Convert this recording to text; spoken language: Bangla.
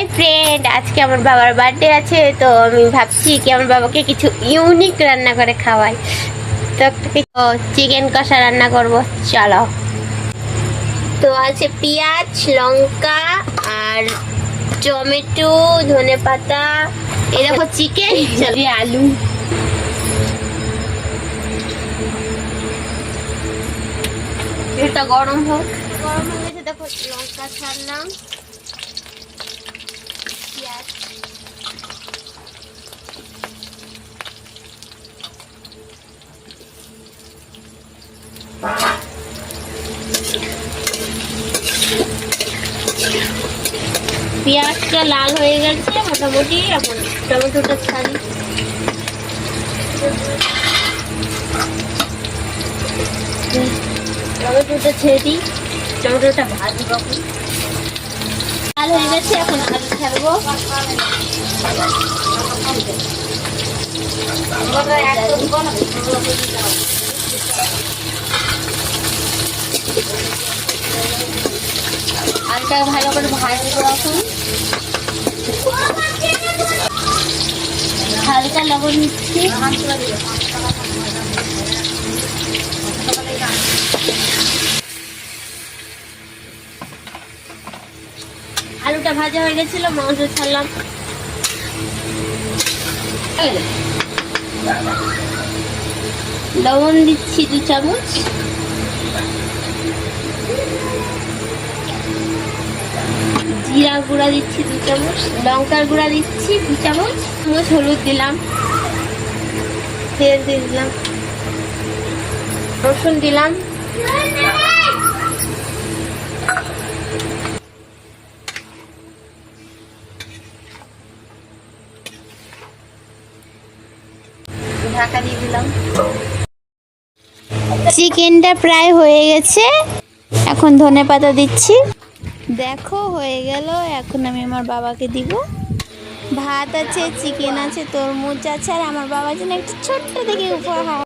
হাই ফ্রেন্ড, আজকে আমার বাবার বার্থডে আছে, তো আমি ভাবছি কি আমার বাবাকে কিছু ইউনিক রান্না করে খাওয়াই। তো চিকেন কষা রান্না করব, চলো। তো আছে পেঁয়াজ, লঙ্কা আর টমেটো, ধনেপাতা, এই দেখো চিকেন, আলু। এটা গরম হোক, গরম হয়ে গেছে। দেখো লঙ্কা ছাড়লাম, পেঁয়াজ, পেঁয়াজটা লাল হয়ে গেছে মোটামুটি। এখন টমেটোটা ছাড়ি, টমেটোটা ছেড়ে দিই, টমেটোটা ভাজি কখন লাল হয়ে গেছে। এখন আলু ছাড়বো, আলুটা ভালো করে ভাজবো। এখন হালকা লবণ দিচ্ছি, আলুটা ভাজা হয়ে গেছিল, মাংস ছাড়লাম। লবণ দিচ্ছি 2 চামচ, জিরা গুঁড়া দিচ্ছি 2 চামচ, লঙ্কার গুঁড়া দিচ্ছি 2 চামচ, হলুদ দিলাম, তেল দিয়ে দিলাম, রসুন দিলাম, ঢাকা দিয়ে দিলাম। চিকেনটা প্রায় হয়ে গেছে, এখন ধনেপাতা দিচ্ছি। দেখো হয়ে গেল, এখন আমি আমার বাবাকে দিব। ভাত আছে, চিকেন আছে, তরমুজ আছে, আর আমার বাবার জন্য একটা ছোট্ট দেখে উপহার।